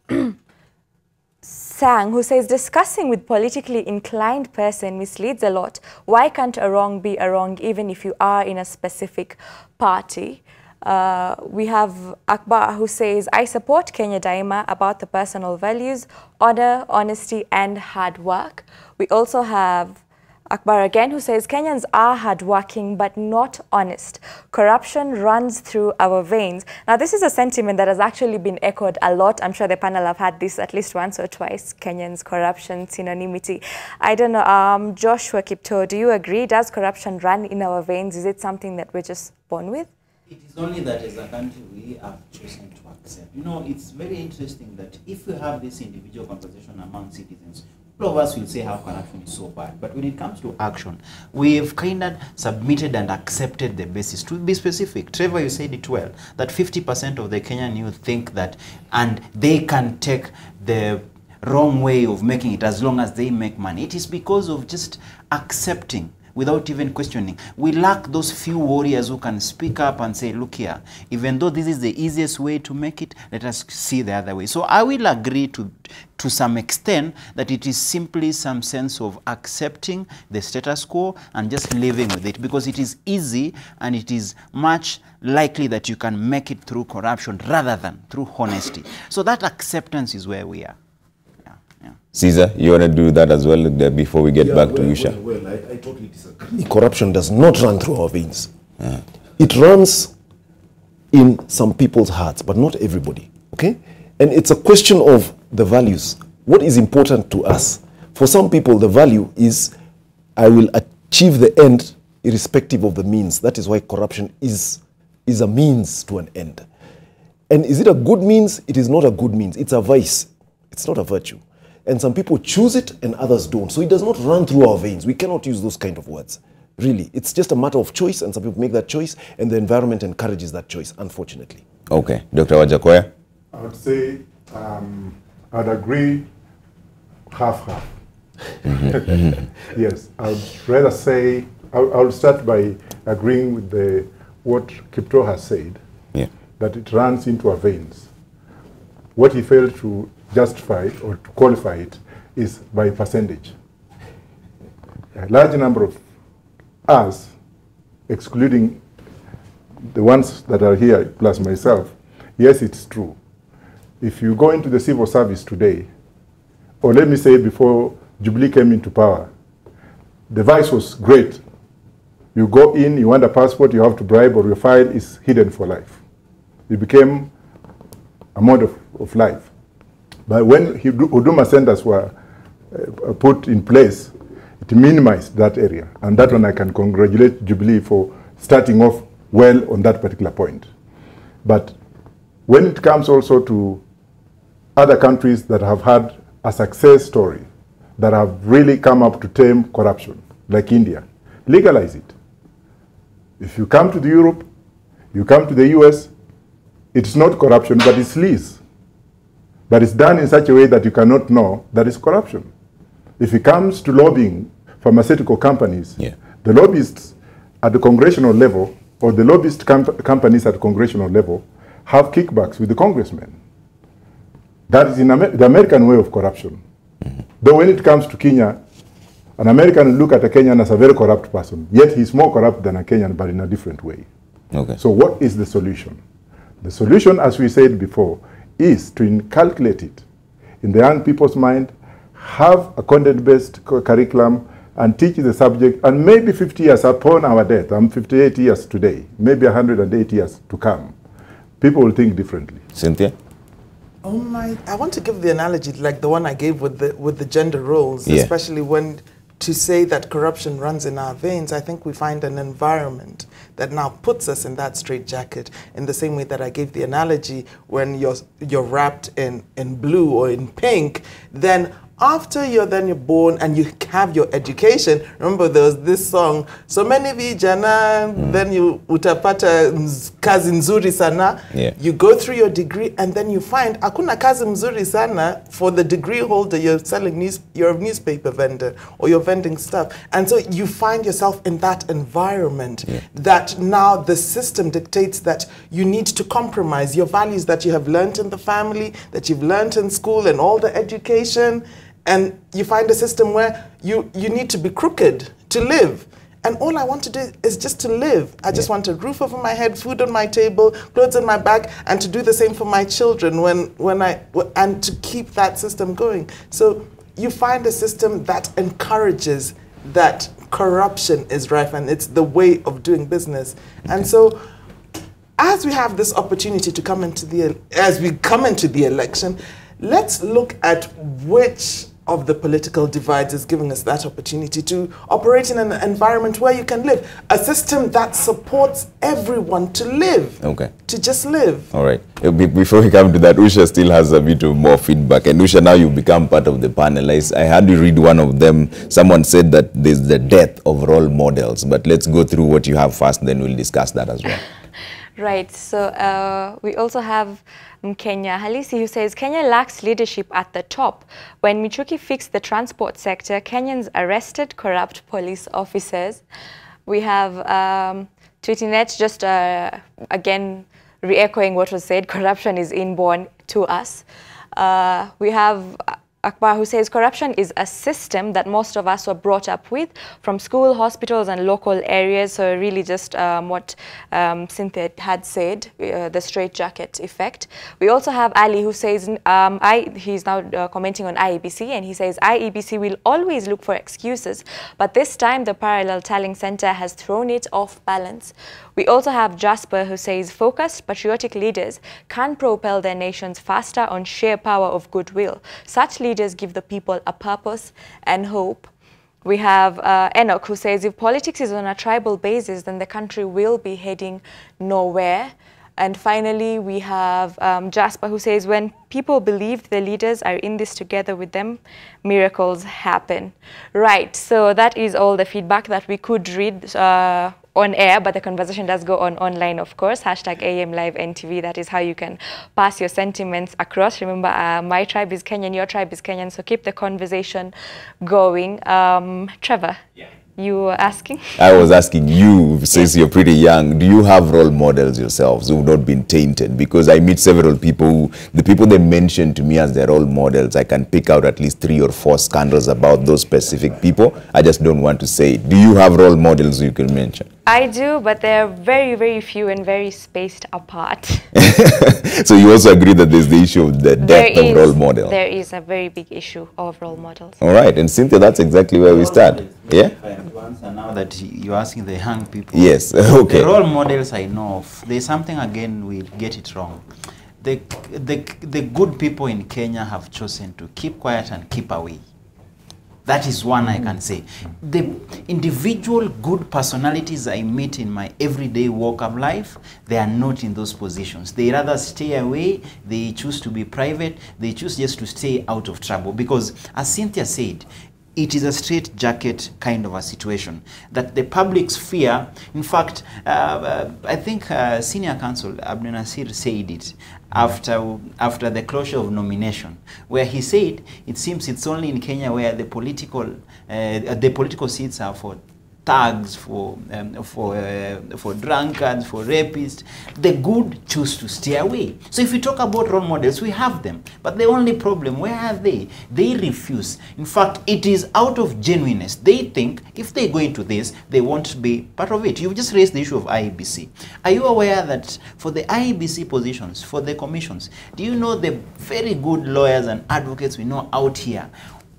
Sang, who says, discussing with politically inclined person misleads a lot. Why can't a wrong be a wrong even if you are in a specific party? We have Akbar, who says, I support Kenya Daima about the personal values, honor, honesty and hard work. We also have Akbar again, who says, Kenyans are hardworking but not honest. Corruption runs through our veins. Now, this is a sentiment that has actually been echoed a lot. I'm sure the panel have had this at least once or twice. Kenyans, corruption, synonymity. I don't know. Joshua Kiptoo, do you agree? Does corruption run in our veins? Is it something that we're just born with? It is only that as a country we have chosen to accept. You know, it's very interesting that if we have this individual conversation among citizens, all of us will say how corruption is so bad. But when it comes to action, we've kind of submitted and accepted the basis. To be specific, Trevor, you said it well, that 50% of the Kenyan youth think that, and they can take the wrong way of making it as long as they make money. It is because of just accepting without even questioning. We lack those few warriors who can speak up and say, look here, even though this is the easiest way to make it, let us see the other way. So I will agree to some extent that it is simply some sense of accepting the status quo and just living with it, because it is easy and it is much likely that you can make it through corruption rather than through honesty. So that acceptance is where we are. Caesar, you want to do that as well before we get back to Usha? Well, I totally disagree. Corruption does not run through our veins. It runs in some people's hearts, but not everybody. Okay? And it's a question of the values. What is important to us? For some people, the value is, I will achieve the end irrespective of the means. That is why corruption is a means to an end. And is it a good means? It is not a good means. It's a vice. It's not a virtue. And some people choose it and others don't. So it does not run through our veins. We cannot use those kind of words. Really, it's just a matter of choice, and some people make that choice, and the environment encourages that choice, unfortunately. Okay. Dr. Wajackoyah? I would say I'd agree half-half. Yes, I would rather say, I'll start by agreeing with what Kiptoo has said, that it runs into our veins. What he failed to justify or to qualify it is by percentage. A large number of us, excluding the ones that are here, plus myself, yes, it's true. If you go into the civil service today, or let me say before Jubilee came into power, the vice was great. You go in, you want a passport, you have to bribe, or your file is hidden for life. It became a mode of life. But when Huduma centers were put in place, it minimized that area. And that one I can congratulate Jubilee for starting off well on that particular point. But when it comes also to other countries that have had a success story, that have really come up to tame corruption, like India, legalize it. If you come to Europe, you come to the US, it's not corruption, but it's lease. But it's done in such a way that you cannot know that it's corruption. If it comes to lobbying pharmaceutical companies, the lobbyists at the congressional level, or the lobbyist companies at the congressional level, have kickbacks with the congressmen. That is in the American way of corruption. Though when it comes to Kenya, an American will look at a Kenyan as a very corrupt person, yet he's more corrupt than a Kenyan, but in a different way. Okay. So what is the solution? The solution, as we said before, is to inculcate it in the young people's mind, have a content-based curriculum, and teach the subject, and maybe 50 years upon our death, I'm 58 years today, maybe 108 years to come, people will think differently. Cynthia? Oh my, I want to give the analogy like the one I gave with the gender roles, especially when to say that corruption runs in our veins. I think we find an environment that now puts us in that straitjacket, in the same way that I gave the analogy when you're wrapped in blue or in pink, then after you're born and you have your education, remember there was this song, so many vijana, then you utapata kazi nzuri sana. You go through your degree and then you find hakuna kazi mzuri sana for the degree holder. You're selling you're a newspaper vendor or you're vending stuff. And so you find yourself in that environment that now the system dictates that you need to compromise your values that you have learned in the family, that you've learned in school and all the education. And you find a system where you need to be crooked to live. And all I want to do is just to live. I just want a roof over my head, food on my table, clothes on my back, and to do the same for my children and to keep that system going. So you find a system that encourages that corruption is rife, and it's the way of doing business. And so as we have this opportunity to come into the election, let's look at which of the political divides is giving us that opportunity to operate in an environment where you can live. A system that supports everyone to live. Okay. To just live. All right. Before we come to that, Usha still has a bit of more feedback. And Usha, now you become part of the panel. I had you read one of them. Someone said that there's the death of role models. But let's go through what you have first, then we'll discuss that as well. Right. So we also have Kenya Halisi, who says Kenya lacks leadership at the top. When Michuki fixed the transport sector, Kenyans arrested corrupt police officers. We have Twitinet just again re-echoing what was said, corruption is inborn to us. We have Akbar, who says corruption is a system that most of us were brought up with from school, hospitals and local areas. So really just what Cynthia had said, the straitjacket effect. We also have Ali, who says, he's now commenting on IEBC, and he says IEBC will always look for excuses, but this time the parallel tallying center has thrown it off balance. We also have Jasper, who says focused, patriotic leaders can propel their nations faster on sheer power of goodwill. Such leaders give the people a purpose and hope. We have Enoch, who says if politics is on a tribal basis, then the country will be heading nowhere. And finally, we have Jasper, who says, when people believe the leaders are in this together with them, miracles happen. Right, so that is all the feedback that we could read on air, but the conversation does go on online, of course. Hashtag AM Live NTV. That is how you can pass your sentiments across. Remember, my tribe is Kenyan, your tribe is Kenyan, so keep the conversation going. Trevor, you were asking? I was asking you, since you're pretty young, do you have role models yourselves who've not been tainted? Because I meet several people who, the people they mention to me as their role models, I can pick out at least 3 or 4 scandals about those specific people. I just don't want to say it. Do you have role models you can mention? I do, but they're very, very few and very spaced apart. So you also agree that there's the issue of the depth of role model? There is a very big issue of role models. All right, and Cynthia, that's exactly where we start. Yeah? To answer now that you're asking the young people. Yes, okay. The role models I know of, there's something again we get it wrong. The good people in Kenya have chosen to keep quiet and keep away. That is one I can say. The individual good personalities I meet in my everyday walk of life, they are not in those positions. They rather stay away, they choose to be private, they choose just to stay out of trouble. Because as Cynthia said, it is a straight-jacket kind of a situation that the public's fear. In fact, I think Senior Counsel Abdul Nasir said it after the closure of nomination, where he said it seems it's only in Kenya where the political seats are for thugs, for drunkards, for rapists. The good choose to stay away. So if we talk about role models, we have them. But the only problem, where are they? They refuse. In fact, it is out of genuineness. They think if they go into this, they won't be part of it. You've just raised the issue of IEBC. Are you aware that for the IEBC positions, for the commissions, do you know the very good lawyers and advocates we know out here,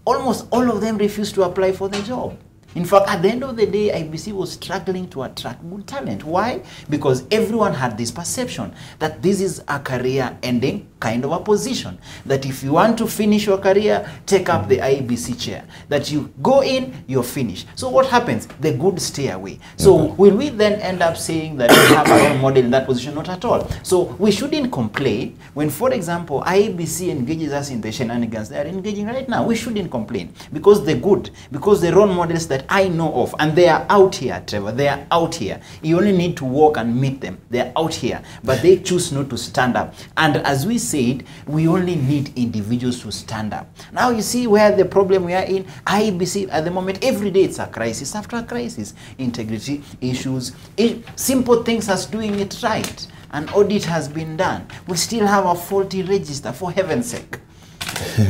almost all of them refuse to apply for the job? In fact, at the end of the day, IBC was struggling to attract good talent. Why? Because everyone had this perception that this is a career-ending kind of a position. That if you want to finish your career, take up the IBC chair. That you go in, you're finished. So what happens? The good stay away. So will we then end up saying that we have a role model in that position? Not at all. So we shouldn't complain when, for example, IBC engages us in the shenanigans they are engaging right now. We shouldn't complain because the good, because the role models that I know of, and they are out here, Trevor, they are out here. You only need to walk and meet them. They are out here, but they choose not to stand up. And as we said, we only need individuals to stand up. Now you see where the problem we are in. IBC at the moment, every day it's a crisis after a crisis. Integrity issues, simple things as doing it right. An audit has been done. We still have a faulty register, for heaven's sake.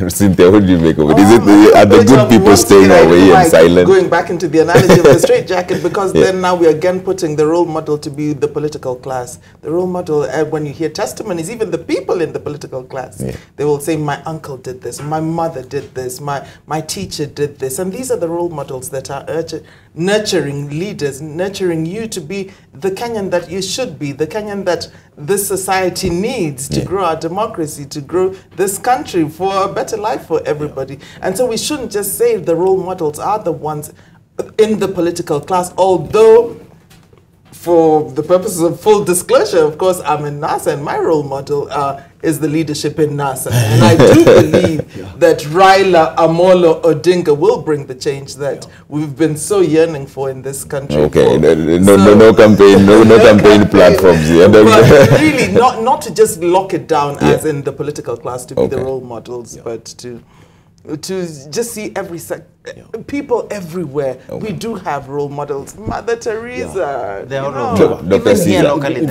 Cynthia, what do you make of it? Is it are the good people staying away and silent? Going back into the analogy of the straitjacket, because then now we're again putting the role model to be the political class. The role model, when you hear testimonies, even the people in the political class, they will say, my uncle did this, my mother did this, my teacher did this. And these are the role models that are nurturing leaders, nurturing you to be the Kenyan that you should be, the Kenyan that this society needs to grow our democracy, to grow this country for a better life for everybody. And so we shouldn't just say the role models are the ones in the political class, although for the purposes of full disclosure, of course, I'm in NASA and my role model is the leadership in NASA. And I do believe that Raila Amolo Odinga will bring the change that we've been so yearning for in this country. Okay, no campaign, no campaign platforms. Yeah. But really, not to just lock it down as in the political class to be the role models, but to just see every people everywhere. We do have role models. Mother Teresa. They are role models. Even here locally.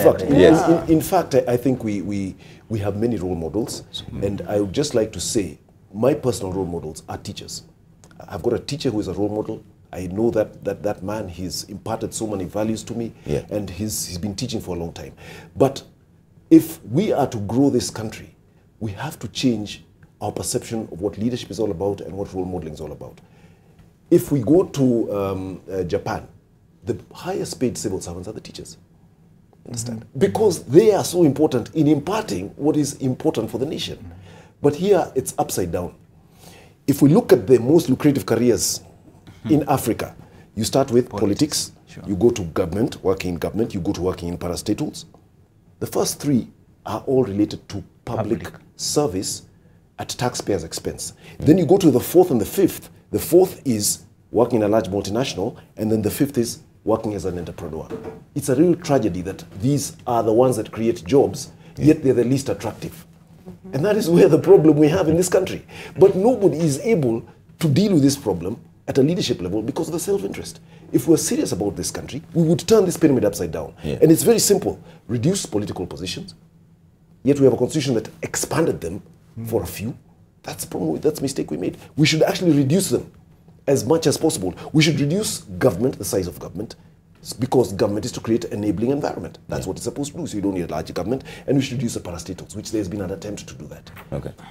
In fact, I think we have many role models, and I would just like to say my personal role models are teachers. I've got a teacher who is a role model. I know that man, he's imparted so many values to me, and he's been teaching for a long time. But if we are to grow this country, we have to change our perception of what leadership is all about and what role modeling is all about. If we go to Japan, the highest paid civil servants are the teachers. Understand? Because they are so important in imparting what is important for the nation. But here it's upside down. If we look at the most lucrative careers in Africa, you start with politics, you go to government, working in government, you go to working in parastatals. The first three are all related to public service at taxpayers' expense. Then you go to the fourth and the fifth. The fourth is working in a large multinational, and then the fifth is working as an entrepreneur. It's a real tragedy that these are the ones that create jobs, yet they're the least attractive. And that is where the problem we have in this country. But nobody is able to deal with this problem at a leadership level because of the self-interest. If we're serious about this country, we would turn this pyramid upside down. And it's very simple. Reduce political positions, yet we have a constitution that expanded them for a few. That's the problem. That's the mistake we made. We should actually reduce them as much as possible. We should reduce government, the size of government, because government is to create an enabling environment. That's what it's supposed to do. So you don't need a large government, and we should reduce the parastatals, which there's been an attempt to do that.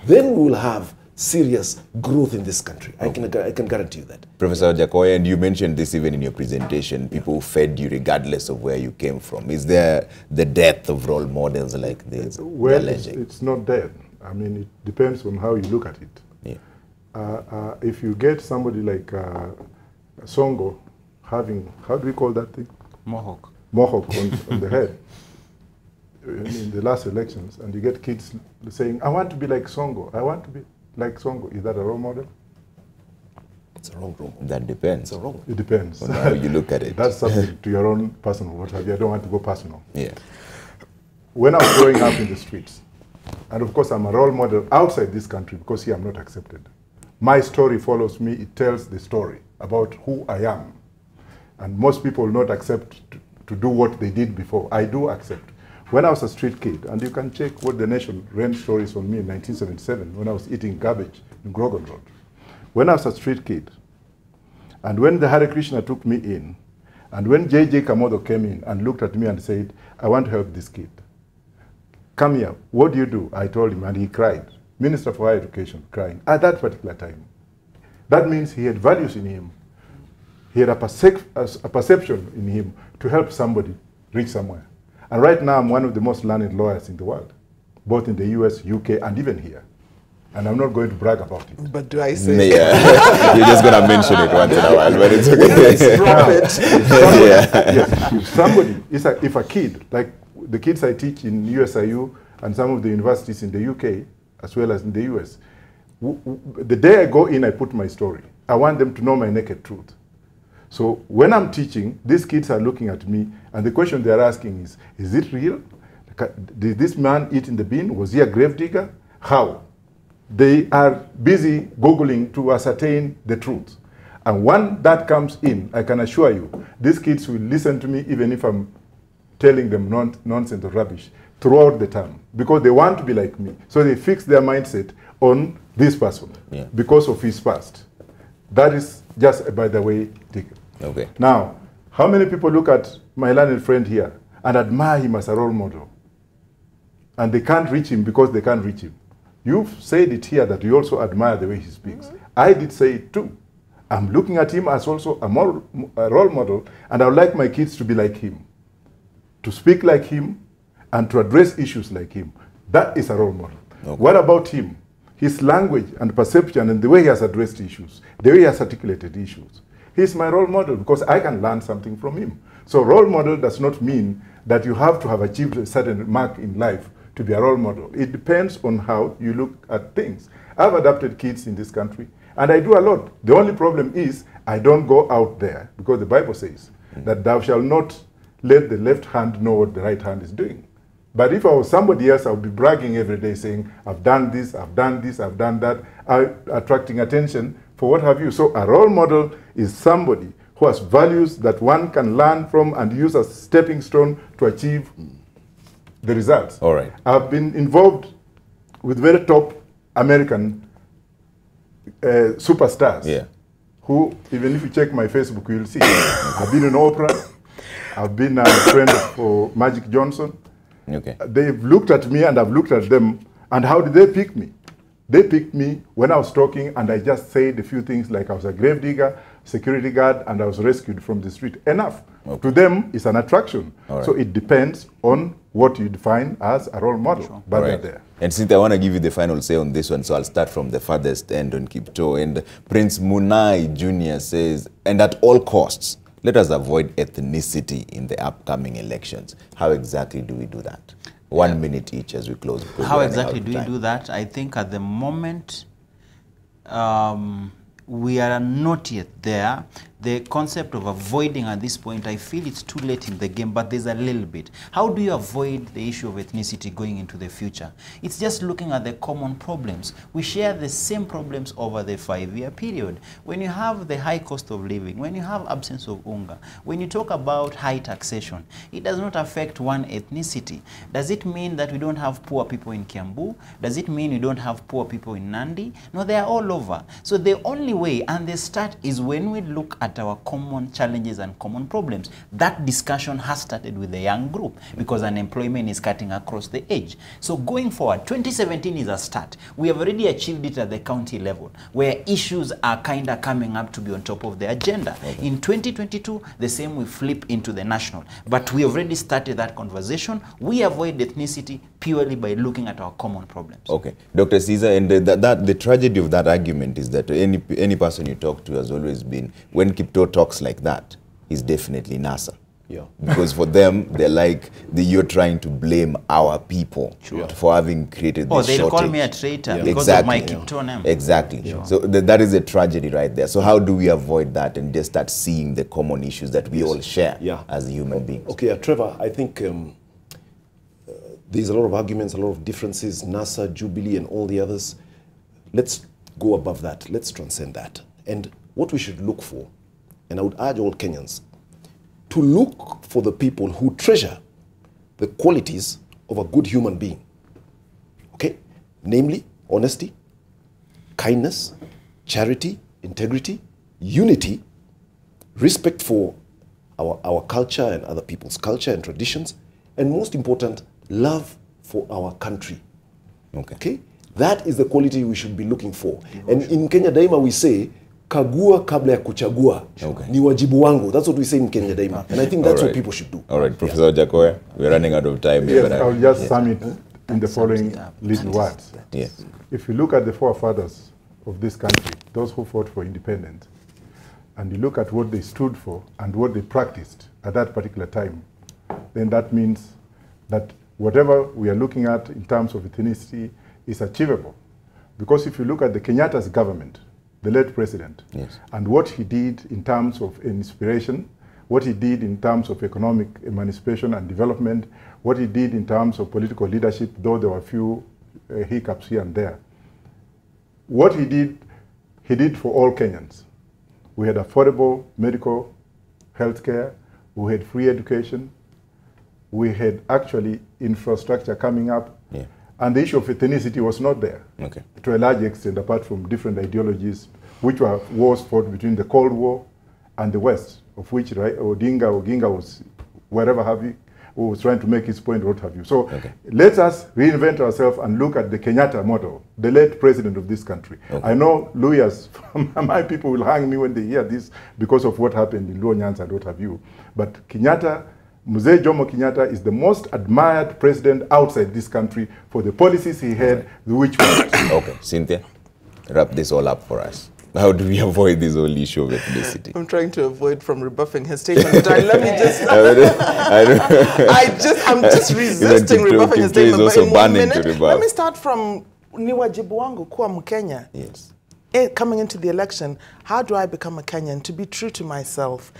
Then we will have serious growth in this country. I can guarantee you that. Professor Wajackoyah, and you mentioned this even in your presentation, people fed you regardless of where you came from. Is there the death of role models like this? Well, it's not death. I mean, it depends on how you look at it. If you get somebody like Songo having, how do we call that thing? Mohawk. Mohawk on the head in the last elections, and you get kids saying, I want to be like Songo, I want to be like Songo. Is that a role model? It's a wrong role model. That depends. It's a wrong. It depends on how you look at it. That's something to your own personal, what have you. I don't want to go personal. Yeah. When I was growing up in the streets, and of course I'm a role model outside this country because here I'm not accepted. My story follows me. It tells the story about who I am. And most people not accept to do what they did before. I do accept. When I was a street kid, and you can check what the nation ran stories on me in 1977 when I was eating garbage in Grogan Road. When I was a street kid, and when the Hare Krishna took me in, and when J.J. Kamodo came in and looked at me and said, I want to help this kid. Come here, what do you do? I told him, and he cried. Minister for Higher Education, crying at that particular time. That means he had values in him. He had a perception in him to help somebody reach somewhere. And right now, I'm one of the most learned lawyers in the world, both in the US, UK, and even here. And I'm not going to brag about it. But do I say? Yeah. You're just going to mention it once in a while, but it's okay. If somebody, if a kid, like the kids I teach in USIU and some of the universities in the UK, as well as in the US, the day I go in, I put my story. I want them to know my naked truth. So when I'm teaching, these kids are looking at me, and the question they're asking is it real? Did this man eat in the bin? Was he a grave digger? How? They are busy Googling to ascertain the truth. And when that comes in, I can assure you, these kids will listen to me even if I'm telling them nonsense or rubbish throughout the term, because they want to be like me. So they fix their mindset on this person because of his past. That is just, by the way, taken. Okay. Now, how many people look at my learned friend here and admire him as a role model? And they can't reach him because they can't reach him. You've said it here that you also admire the way he speaks. I did say it too. I'm looking at him as also a role model, and I would like my kids to be like him, to speak like him, and to address issues like him. That is a role model. Okay. What about him? His language and perception and the way he has addressed issues, the way he has articulated issues. He's my role model because I can learn something from him. So role model does not mean that you have to have achieved a certain mark in life to be a role model. It depends on how you look at things. I've adopted kids in this country, and I do a lot. The only problem is I don't go out there, because the Bible says that thou shalt not let the left hand know what the right hand is doing. But if I was somebody else, I would be bragging every day saying, I've done this, I've done this, I've done that, attracting attention for what have you. So a role model is somebody who has values that one can learn from and use as a stepping stone to achieve the results. All right. I've been involved with very top American superstars who, even if you check my Facebook, you'll see. I've been in Oprah. I've been a friend for Magic Johnson. Okay. They've looked at me and I've looked at them. And how did they pick me? They picked me when I was talking and I just said a few things like I was a grave digger, security guard, and I was rescued from the street. Enough. Okay. To them, it's an attraction. Right. So it depends on what you define as a role model. Sure. But they're there. And Cynthia, I want to give you the final say on this one, so I'll start from the farthest end on Kiptoo. And Prince Munai Jr. says, and at all costs, let us avoid ethnicity in the upcoming elections. How exactly do we do that? 1 minute each as we close. How exactly do you do that? I think at the moment, we are not yet there. The concept of avoiding at this point, I feel it's too late in the game, but there's a little bit. How do you avoid the issue of ethnicity going into the future? It's just looking at the common problems. We share the same problems over the 5-year period. When you have the high cost of living, when you have absence of unga, when you talk about high taxation, it does not affect one ethnicity. Does it mean that we don't have poor people in Kiambu? Does it mean we don't have poor people in Nandi? No, they are all over. So the only way, and the start is when we look at our common challenges and common problems. That discussion has started with the young group because unemployment is cutting across the age. So going forward, 2017 is a start. We have already achieved it at the county level where issues are kind of coming up to be on top of the agenda. Okay. In 2022, the same will flip into the national. But we have already started that conversation. We avoid ethnicity purely by looking at our common problems. Okay. Dr. Caesar, and the tragedy of that argument is that any person you talk to has always been, when Kiptoo talks like that, he's definitely NASA. Yeah. Because for them, they're like, you're trying to blame our people for having created this shortage. They'll call me a traitor because of my Kiptoo name. Exactly. Sure. So that is a tragedy right there. So how do we avoid that and just start seeing the common issues that we all share as human beings? Okay, Trevor, I think there's a lot of arguments, a lot of differences, NASA, Jubilee, and all the others. Let's go above that. Let's transcend that. And what we should look for, and I would urge all Kenyans, to look for the people who treasure the qualities of a good human being. Okay? Namely, honesty, kindness, charity, integrity, unity, respect for our culture and other people's culture and traditions, and most important, love for our country. Okay? That is the quality we should be looking for. And in Kenya Daima we say, kagua kabla ya kuchagua. Ni wajibu wangu. That's what we say in Kenya Daima. And I think that's what people should do. All right, Professor Wajackoyah, we're running out of time. Yes, I'll just sum it in the following little words. Yes. If you look at the forefathers of this country, those who fought for independence, and you look at what they stood for and what they practiced at that particular time, then that means that whatever we are looking at in terms of ethnicity is achievable. Because if you look at the Kenyatta's government, the late president, and what he did in terms of inspiration, what he did in terms of economic emancipation and development, what he did in terms of political leadership, though there were a few hiccups here and there. What he did for all Kenyans. We had affordable medical health care, we had free education, we had actually infrastructure coming up, and the issue of ethnicity was not there to a large extent, apart from different ideologies, which were wars fought between the Cold War and the West, of which Oginga was wherever have you, who was trying to make his point, what have you. So let us reinvent ourselves and look at the Kenyatta model, the late president of this country. I know lawyers, my people will hang me when they hear this because of what happened in Luo Nyanza and what have you. But Kenyatta, Mzee Jomo Kenyatta is the most admired president outside this country for the policies he had, which worked. Okay, Cynthia, wrap this all up for us. How do we avoid this whole issue of ethnicity? I'm trying to avoid from rebuffing his statement, but let me just... I'm just resisting rebuffing his statement, but in 1 minute, let me start from ni wajibu wangu kuwa Mkenya. Yes. Coming into the election, how do I become a Kenyan? To be true to myself.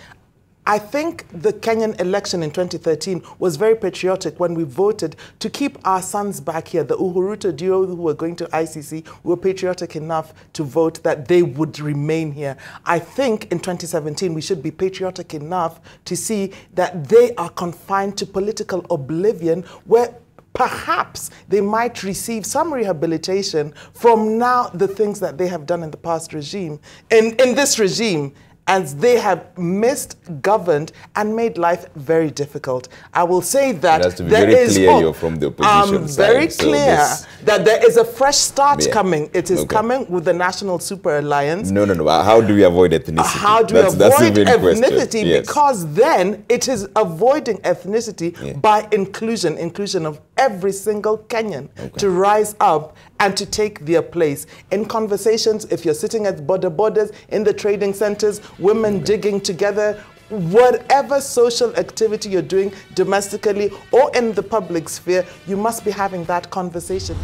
I think the Kenyan election in 2013 was very patriotic when we voted to keep our sons back here. The Uhuruto duo who were going to ICC were patriotic enough to vote that they would remain here. I think in 2017 we should be patriotic enough to see that they are confined to political oblivion where perhaps they might receive some rehabilitation from now the things that they have done in the past regime, in this regime, as they have misgoverned and made life very difficult. I will say that it has to be very clear you're from the opposition side. Very clear that there is a fresh start coming. It is coming with the National Super Alliance. No. How do we avoid ethnicity? How do we avoid ethnicity? Yes. Because then it is avoiding ethnicity by inclusion of every single Kenyan to rise up and to take their place. In conversations, if you're sitting at borders, in the trading centers, women digging together, whatever social activity you're doing domestically or in the public sphere, you must be having that conversation.